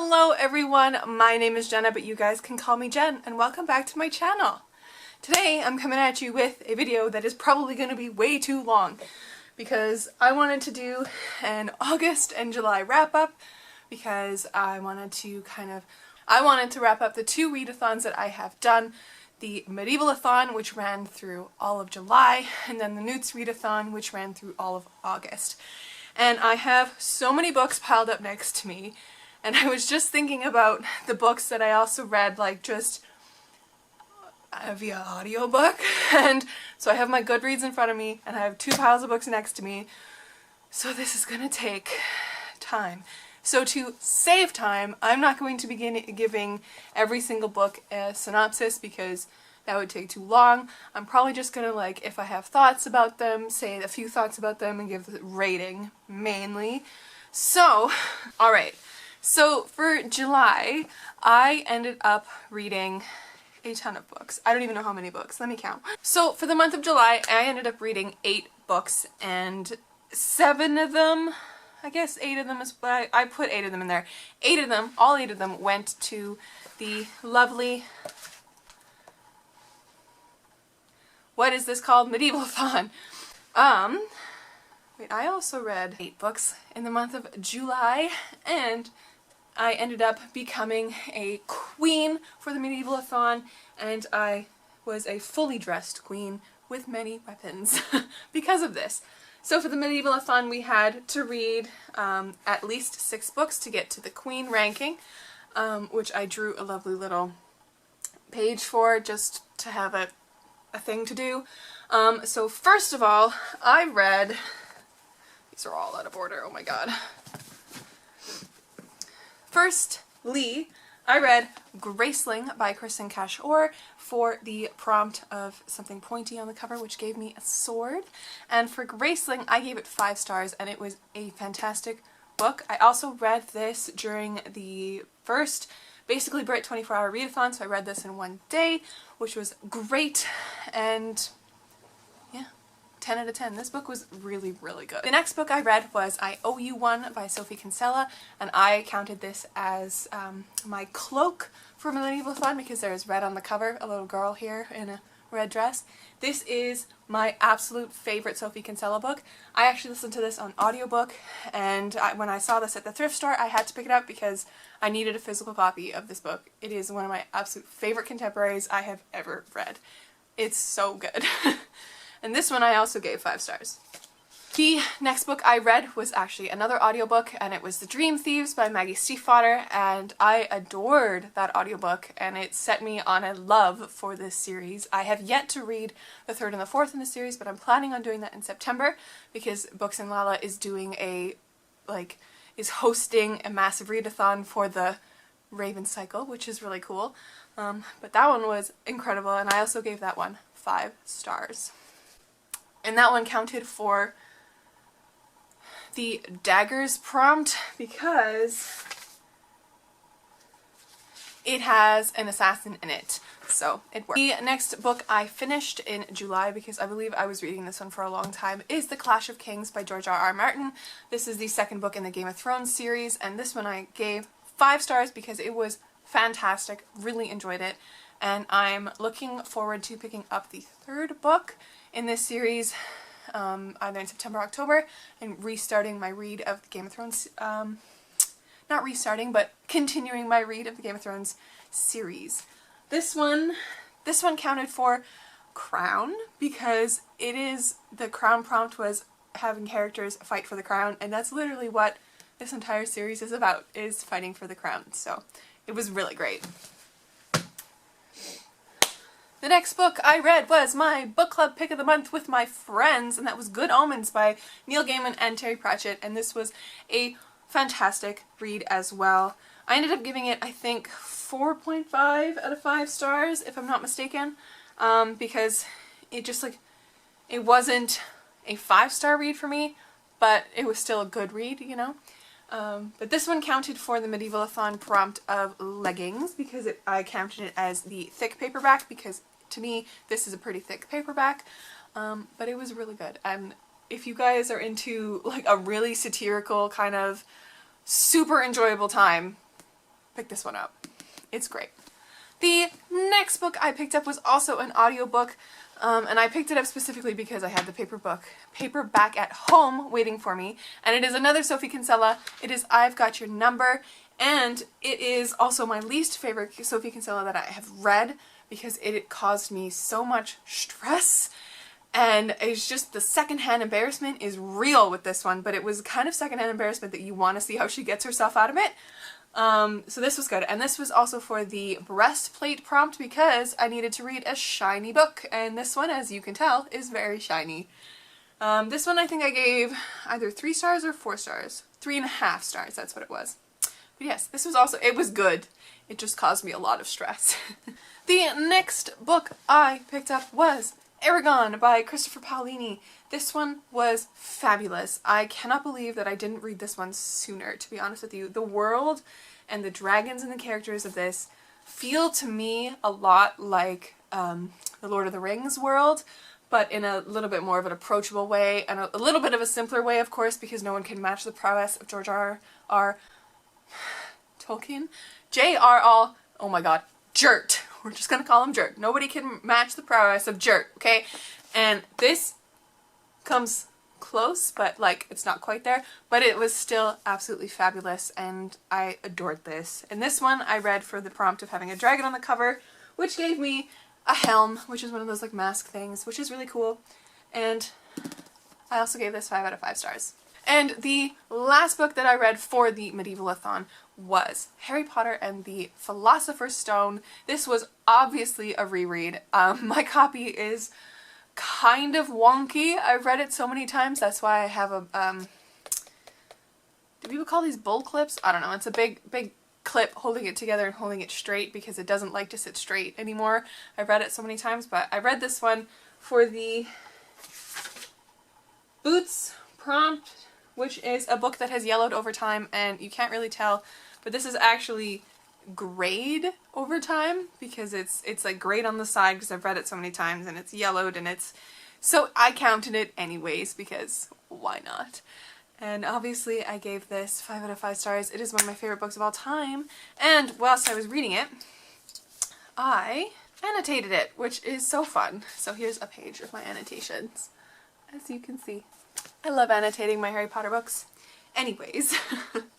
Hello everyone, my name is Jenna, but you guys can call me Jen, and welcome back to my channel. Today I'm coming at you with a video that is probably going to be way too long because I wanted to do an August and July wrap up because I wanted to wrap up the two readathons that I have done. The Medieval-A-Thon, which ran through all of July, and then the NEWTs Readathon, which ran through all of August. And I have so many books piled up next to me, and I was just thinking about the books that I also read, like just via audiobook. And so I have my Goodreads in front of me, and I have two piles of books next to me. So this is gonna take time. So to save time, I'm not going to begin giving every single book a synopsis because that would take too long. I'm probably just gonna, like, if I have thoughts about them, say a few thoughts about them and give the rating, mainly. So, alright. So for July, I ended up reading a ton of books. I don't even know how many books. Let me count. So for the month of July, I ended up reading 8 books, and 7 of them, I guess 8 of them is, but I put 8 of them in there. 8 of them, all 8 of them went to the lovely, what is this called? Medieval-A-Thon. Wait, I also read 8 books in the month of July, and I ended up becoming a queen for the Medieval-A-Thon, and I was a fully dressed queen with many weapons because of this. So for the Medieval-A-Thon, we had to read at least 6 books to get to the queen ranking, which I drew a lovely little page for just to have a thing to do. So first of all, I read, these are all out of order, oh my god. Firstly, I read Graceling by Kristen Cash-Orr for the prompt of something pointy on the cover, which gave me a sword. And for Graceling, I gave it 5 stars, and it was a fantastic book. I also read this during the first, basically, Brit 24-hour readathon, so I read this in one day, which was great, and yeah, 10 out of 10. This book was really, really good. The next book I read was I Owe You One by Sophie Kinsella, and I counted this as my cloak for Medieval-A-Thon because there is red on the cover, a little girl here in a red dress. This is my absolute favorite Sophie Kinsella book. I actually listened to this on audiobook, and when I saw this at the thrift store, I had to pick it up because I needed a physical copy of this book. It is one of my absolute favorite contemporaries I have ever read. It's so good. And this one I also gave 5 stars. The next book I read was actually another audiobook, and it was The Dream Thieves by Maggie Stiefvater, and I adored that audiobook, and it set me on a love for this series. I have yet to read the 3rd and the 4th in the series, but I'm planning on doing that in September because Books and Lala is doing is hosting a massive readathon for the Raven Cycle, which is really cool. But that one was incredible, and I also gave that one 5 stars. And that one counted for the daggers prompt because it has an assassin in it, so it worked. The next book I finished in July, because I believe I was reading this one for a long time, is The Clash of Kings by George R.R. Martin. This is the 2nd book in the Game of Thrones series, and this one I gave 5 stars because it was fantastic, really enjoyed it, and I'm looking forward to picking up the 3rd book in this series either in September or October, and restarting my read of the Game of Thrones, not restarting, but continuing my read of the Game of Thrones series. This one counted for crown because the crown prompt was having characters fight for the crown, and that's literally what this entire series is about, is fighting for the crown, so it was really great. The next book I read was my book club pick of the month with my friends, and that was Good Omens by Neil Gaiman and Terry Pratchett, and this was a fantastic read as well. I ended up giving it, I think, 4.5 out of 5 stars, if I'm not mistaken, because it just, it wasn't a 5-star read for me, but it was still a good read, you know? But this one counted for the Medieval-A-Thon prompt of leggings because I counted it as the thick paperback because to me this is a pretty thick paperback, but it was really good. And if you guys are into like a really satirical kind of super enjoyable time, pick this one up. It's great. The next book I picked up was also an audiobook, and I picked it up specifically because I had the paperback at home waiting for me, and it is another Sophie Kinsella. It is I've Got Your Number, and it is also my least favorite Sophie Kinsella that I have read because it caused me so much stress, and it's just the secondhand embarrassment is real with this one, but it was kind of secondhand embarrassment that you want to see how she gets herself out of it. So this was good, and this was also for the breastplate prompt because I needed to read a shiny book, and this one, as you can tell, is very shiny. This one I think I gave either 3 stars or 4 stars. 3.5 stars, that's what it was. But yes, this was also, it was good. It just caused me a lot of stress. The next book I picked up was Aragon by Christopher Paolini. This one was fabulous. I cannot believe that I didn't read this one sooner, to be honest with you. The world and the dragons and the characters of this feel to me a lot like the Lord of the Rings world, but in a little bit more of an approachable way, and a little bit of a simpler way, of course, because no one can match the prowess of George R.R. Tolkien. J.R.R. Oh my god. Jert. We're just gonna call him Jert. Nobody can match the prowess of Jert, okay? And this comes close, but like it's not quite there, but it was still absolutely fabulous, and I adored this. And this one I read for the prompt of having a dragon on the cover, which gave me a helm, which is one of those like mask things, which is really cool. And I also gave this 5 out of 5 stars. And the last book that I read for the Medieval-A-Thon was Harry Potter and the Philosopher's Stone. This was obviously a reread. My copy is kind of wonky. I've read it so many times, that's why I have a, do people call these bull clips? I don't know. It's a big clip holding it together and holding it straight because it doesn't like to sit straight anymore. I've read it so many times, but I read this one for the Boots prompt, which is a book that has yellowed over time, and you can't really tell, but this is actually grayed over time because it's like grayed on the side because I've read it so many times, and it's yellowed, and it's, so I counted it anyways because why not? And obviously I gave this 5 out of 5 stars. It is one of my favorite books of all time, and whilst I was reading it, I annotated it, which is so fun. So here's a page of my annotations, as you can see. I love annotating my Harry Potter books. Anyways,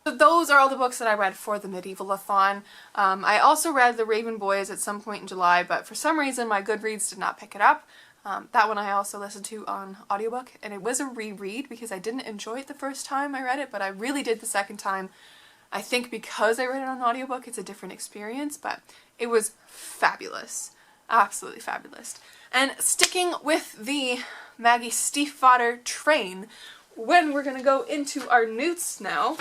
so those are all the books that I read for the Medieval-A-Thon. I also read The Raven Boys at some point in July, but for some reason my Goodreads did not pick it up. That one I also listened to on audiobook, and it was a reread because I didn't enjoy it the first time I read it, but I really did the second time. I think because I read it on audiobook, it's a different experience, but it was fabulous. Absolutely fabulous. And sticking with the Maggie Stiefvater train, when we're going to go into our NEWTs now.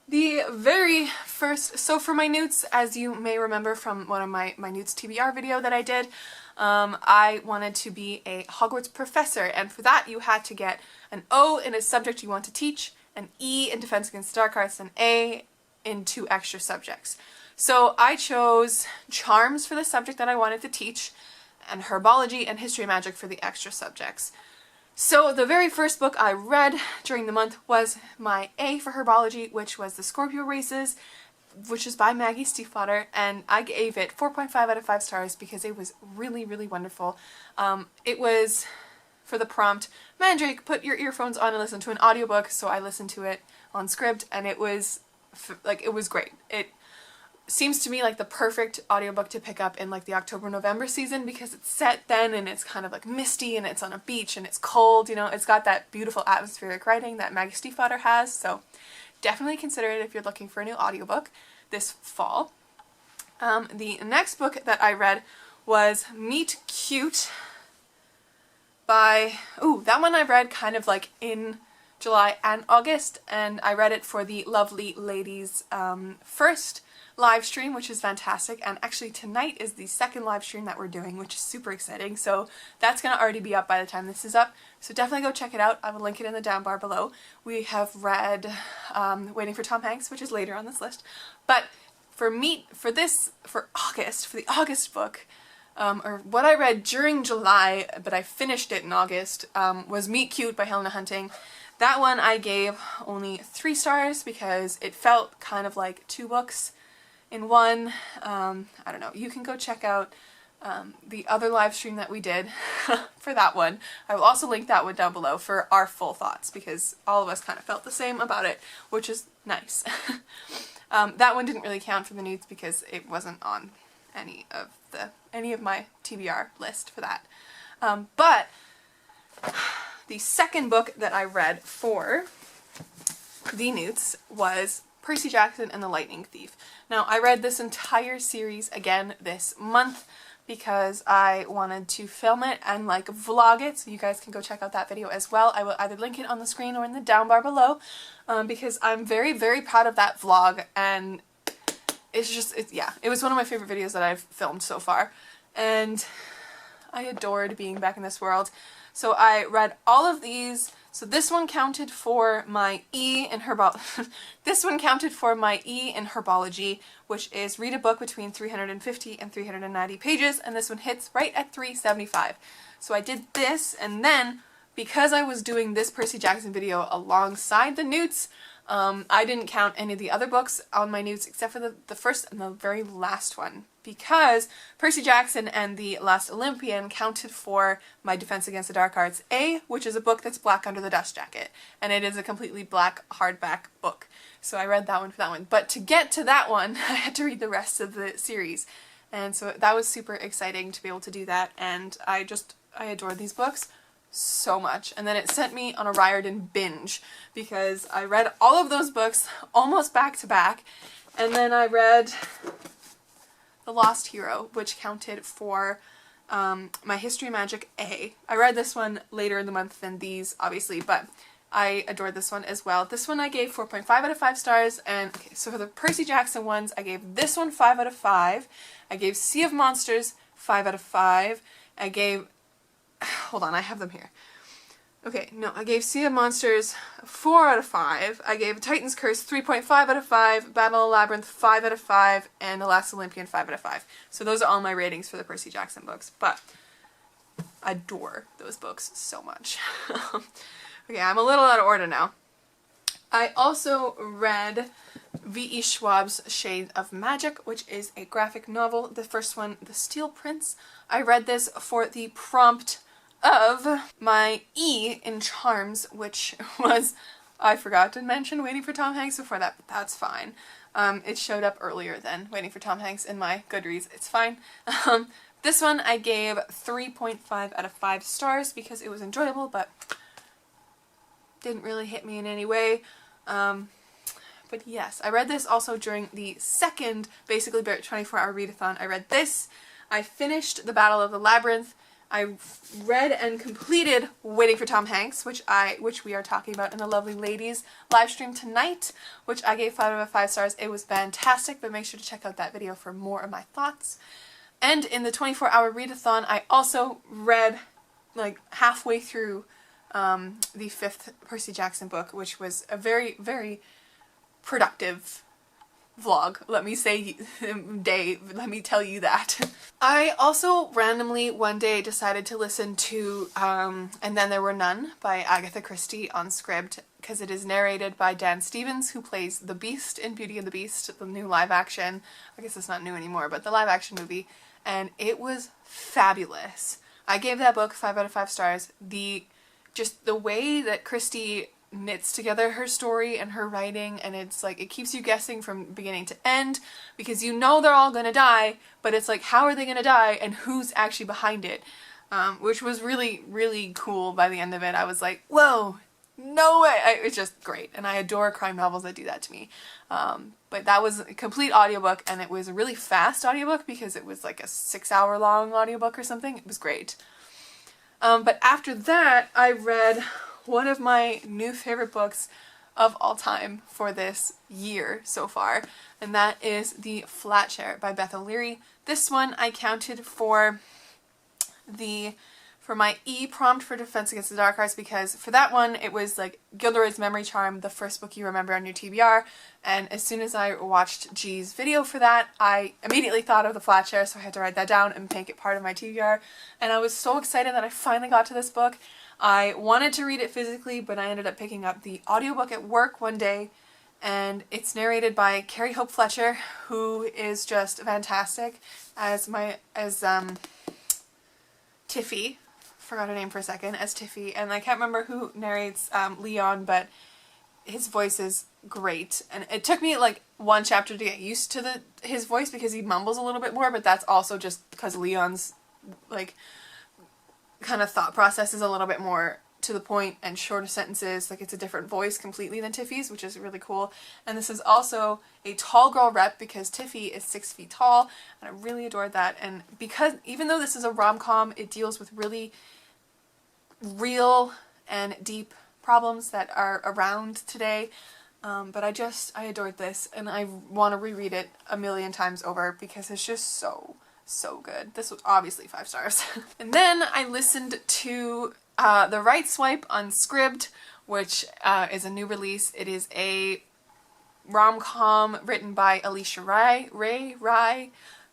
The very first, so for my NEWTs, as you may remember from one of my NEWTs TBR video that I did, I wanted to be a Hogwarts professor, and for that you had to get an O in a subject you want to teach, an E in Defense Against the Dark Arts, and A in 2 extra subjects. So I chose Charms for the subject that I wanted to teach, and Herbology and History of Magic for the extra subjects. So the very first book I read during the month was my A for Herbology, which was The Scorpio Races, which is by Maggie Stiefvater, and I gave it 4.5 out of 5 stars because it was really, really wonderful. It was, for the prompt, Mandrake, put your earphones on and listen to an audiobook, so I listened to it on script, and it was, like, it was great. It seems to me like the perfect audiobook to pick up in like the October-November season because it's set then and it's kind of like misty and it's on a beach and it's cold, you know, it's got that beautiful atmospheric writing that Maggie Stiefvater has, so definitely consider it if you're looking for a new audiobook this fall. The next book that I read was Meet Cute by, that one I read kind of like in July and August, and I read it for the Lovely Ladies first live stream, which is fantastic, and actually tonight is the second live stream that we're doing, which is super exciting, so that's gonna already be up by the time this is up, so definitely go check it out. I will link it in the down bar below. We have read Waiting for Tom Hanks, which is later on this list, but for August, for the August book, or what I read during July, but I finished it in August, was Meet Cute by Helena Hunting. That one I gave only 3 stars because it felt kind of like 2 books in one. I don't know. You can go check out the other live stream that we did for that one. I will also link that one down below for our full thoughts because all of us kind of felt the same about it, which is nice. That one didn't really count for the NEWTs because it wasn't on any of my TBR list for that. But the second book that I read for the NEWTs was Percy Jackson and the Lightning Thief. Now, I read this entire series again this month because I wanted to film it and like vlog it, so you guys can go check out that video as well. I will either link it on the screen or in the down bar below, because I'm very, very proud of that vlog, and it's just, yeah, it was one of my favorite videos that I've filmed so far, and I adored being back in this world. So I read all of these. So this one counted for my E in this one counted for my E in herbology, which is read a book between 350 and 390 pages, and this one hits right at 375. So I did this, and then because I was doing this Percy Jackson video alongside the NEWTs, I didn't count any of the other books on my NEWTs except for the first and the very last one, because Percy Jackson and the Last Olympian counted for my Defense Against the Dark Arts A, which is a book that's black under the dust jacket, and it is a completely black hardback book. So I read that one for that one. But to get to that one, I had to read the rest of the series, and so that was super exciting to be able to do that, and I adored these books so much. And then it sent me on a Riordan binge because I read all of those books almost back to back, and then I read The Lost Hero, which counted for my History Magic A. I read this one later in the month than these, obviously, but I adored this one as well. This one I gave 4.5 out of 5 stars, and okay, so for the Percy Jackson ones, I gave this one 5 out of 5. I gave Sea of Monsters 5 out of 5. I gave, hold on, I have them here. Okay, no, I gave Sea of Monsters 4 out of 5. I gave Titan's Curse 3.5 out of 5, Battle of Labyrinth 5 out of 5, and The Last Olympian 5 out of 5. So those are all my ratings for the Percy Jackson books, but I adore those books so much. Okay, I'm a little out of order now. I also read V.E. Schwab's Shade of Magic, which is a graphic novel. The first one, The Steel Prince. I read this for the prompt of my E in Charms, which was, I forgot to mention Waiting for Tom Hanks before that, but that's fine. It showed up earlier than Waiting for Tom Hanks in my Goodreads. It's fine. This one I gave 3.5 out of 5 stars because it was enjoyable, but didn't really hit me in any way. But yes, I read this also during the second, basically 24-hour readathon. I read this. I finished the Battle of the Labyrinth. I read and completed Waiting for Tom Hanks, which we are talking about in the Lovely Ladies live stream tonight, which I gave 5 out of 5 stars. It was fantastic, but make sure to check out that video for more of my thoughts. And in the 24-hour readathon, I also read like halfway through the 5th Percy Jackson book, which was a very, very productive vlog, let me tell you that. I also randomly one day decided to listen to And Then There Were None by Agatha Christie on Scribd, because it is narrated by Dan Stevens, who plays the Beast in Beauty and the Beast, the new live action, I guess it's not new anymore, but the live action movie, and it was fabulous. I gave that book 5 out of 5 stars. Just the way that Christie knits together her story and her writing, and it's like it keeps you guessing from beginning to end because you know they're all gonna die, but it's like how are they gonna die and who's actually behind it, which was really, really cool. By the end of it I was like, whoa, no way. It's just great, and I adore crime novels that do that to me. But that was a complete audiobook, and it was a really fast audiobook because it was like a 6-hour long audiobook or something. It was great. But after that I read one of my new favorite books of all time for this year so far, and that is The Flat Share by Beth OLeary. This one I counted for my E prompt for Defense Against the Dark Arts, because for that one it was like Gilderoy's Memory Charm, the first book you remember on your TBR, and as soon as I watched G's video for that, I immediately thought of The Flat Share, so I had to write that down and make it part of my TBR, and I was so excited that I finally got to this book. I wanted to read it physically, but I ended up picking up the audiobook at work one day, and it's narrated by Carrie Hope Fletcher, who is just fantastic as Tiffy. Forgot her name for a second, as Tiffy, and I can't remember who narrates Leon, but his voice is great, and it took me like one chapter to get used to his voice because he mumbles a little bit more, but that's also just because Leon's like kind of thought process is a little bit more to the point and shorter sentences. Like, it's a different voice completely than Tiffy's, which is really cool. And this is also a tall girl rep because Tiffy is 6 feet tall, and I really adored that. And because even though this is a rom-com, it deals with really real and deep problems that are around today. But I adored this, and I want to reread it a million times over because it's just so good. This was obviously 5 stars. And then I listened to The Right Swipe on Scribd, which is a new release. It is a rom-com written by Alicia Rai.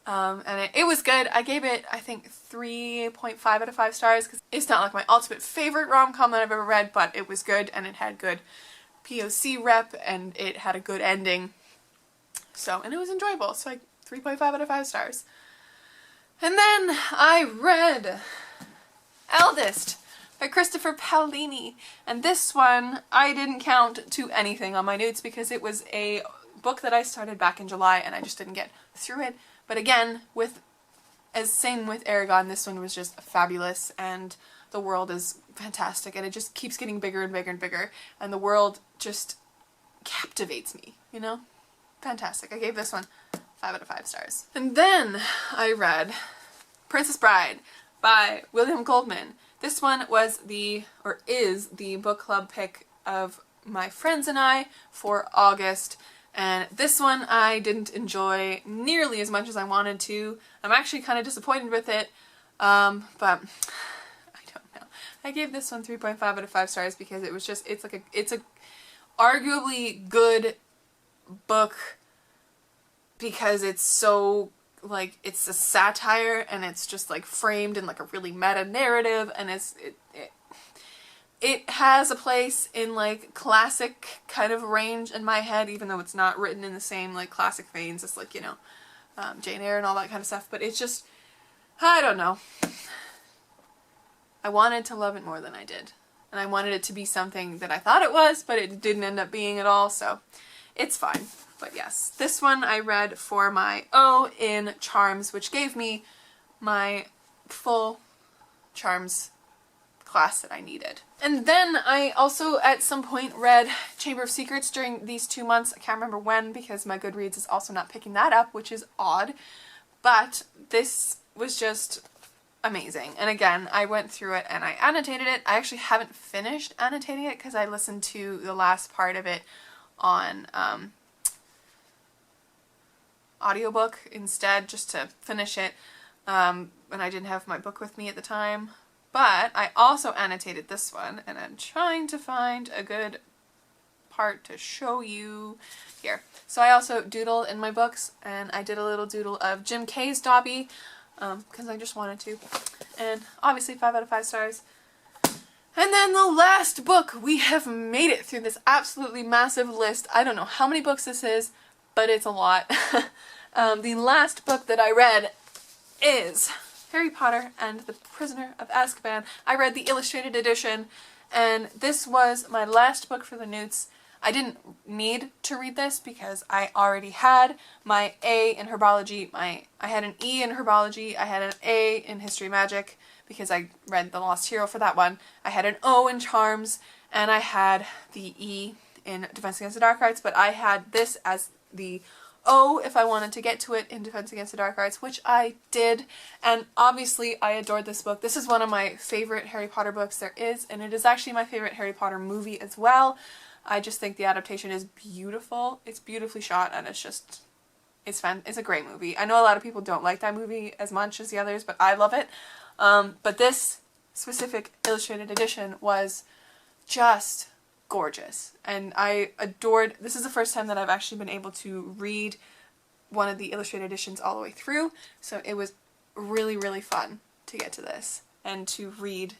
And it was good. I gave it, I think, 3.5 out of 5 stars because it's not like my ultimate favorite rom-com that I've ever read, but it was good, and it had good POC rep, and it had a good ending. And it was enjoyable, so 3.5 out of 5 stars. And then I read Eldest by Christopher Paolini, and this one I didn't count to anything on my notes because it was a book that I started back in July and I just didn't get through it. But again, same with Aragon, this one was just fabulous, and the world is fantastic, and it just keeps getting bigger and bigger and bigger, and the world just captivates me, you know? Fantastic. I gave this one 5 out of 5 stars. And then I read Princess Bride by William Goldman. This one is the book club pick of my friends and I for August. And this one I didn't enjoy nearly as much as I wanted to. I'm actually kind of disappointed with it, but I don't know. I gave this one 3.5 out of 5 stars because it was just, it's a arguably good book because it's so, like, it's a satire, and it's just like framed in like a really meta narrative, and it has a place in like classic kind of range in my head, even though it's not written in the same like classic veins as, like, you know, Jane Eyre and all that kind of stuff. But it's just, I don't know. I wanted to love it more than I did. And I wanted it to be something that I thought it was, but it didn't end up being at all, so it's fine. But yes, this one I read for my O in Charms, which gave me my full Charms class that I needed. And then I also at some point read Chamber of Secrets during these 2 months. I can't remember when because my Goodreads is also not picking that up, which is odd. But this was just amazing. And again, I went through it and I annotated it. I actually haven't finished annotating it because I listened to the last part of it on audiobook instead, just to finish it, and I didn't have my book with me at the time. But I also annotated this one, and I'm trying to find a good part to show you here. So I also doodled in my books, and I did a little doodle of Jim Kay's Dobby, because I just wanted to, and obviously 5 out of 5 stars. And then the last book, we have made it through this absolutely massive list. I don't know how many books this is, but it's a lot. The last book that I read is Harry Potter and the Prisoner of Azkaban. I read the illustrated edition, and this was my last book for the NEWTs. I didn't need to read this because I already had my A in herbology. I had an E in herbology. I had an A in history magic because I read The Lost Hero for that one. I had an O in charms, and I had the E in Defense Against the Dark Arts, but I had this as the O if I wanted to get to it in Defense Against the Dark Arts, which I did, and obviously I adored this book. This is one of my favorite Harry Potter books there is, and it is actually my favorite Harry Potter movie as well. I just think the adaptation is beautiful. It's beautifully shot, and it's fun. It's a great movie. I know a lot of people don't like that movie as much as the others, but I love it. But this specific illustrated edition was just gorgeous, and I adored. This is the first time that I've actually been able to read one of the illustrated editions all the way through, so it was really, really fun to get to this and to read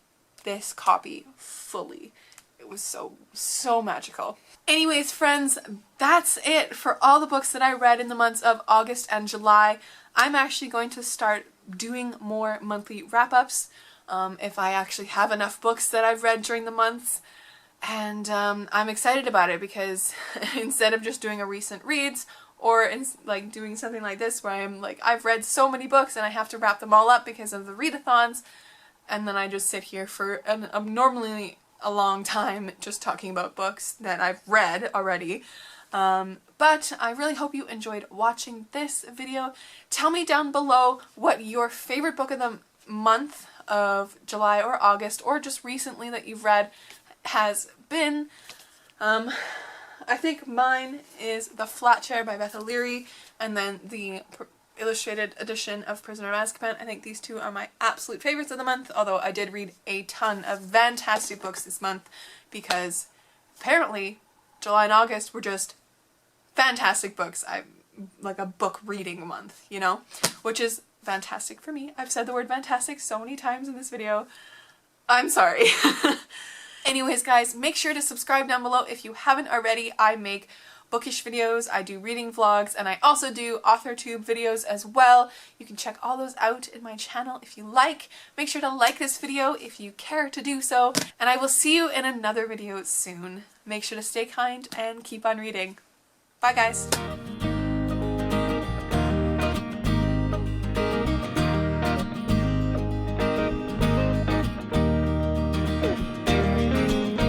this copy fully. It was so magical. Anyways, friends, that's it for all the books that I read in the months of August and July. I'm actually going to start doing more monthly wrap-ups if I actually have enough books that I've read during the months. And I'm excited about it because instead of just doing a recent reads or like doing something like this where I'm like, I've read so many books and I have to wrap them all up because of the readathons, and then I just sit here for an abnormally a long time just talking about books that I've read already. But I really hope you enjoyed watching this video. Tell me down below what your favorite book of the month of July or August, or just recently that you've read, has been. I think mine is The Flat Chair by Beth OLeary, and then the illustrated edition of Prisoner of Azkaban. I think these two are my absolute favorites of the month, although I did read a ton of fantastic books this month because apparently July and August were just fantastic books. Like a book reading month, you know, which is fantastic for me. I've said the word fantastic so many times in this video. I'm sorry. Anyways, guys, make sure to subscribe down below if you haven't already. I make bookish videos, I do reading vlogs, and I also do AuthorTube videos as well. You can check all those out in my channel if you like. Make sure to like this video if you care to do so, and I will see you in another video soon. Make sure to stay kind and keep on reading. Bye, guys!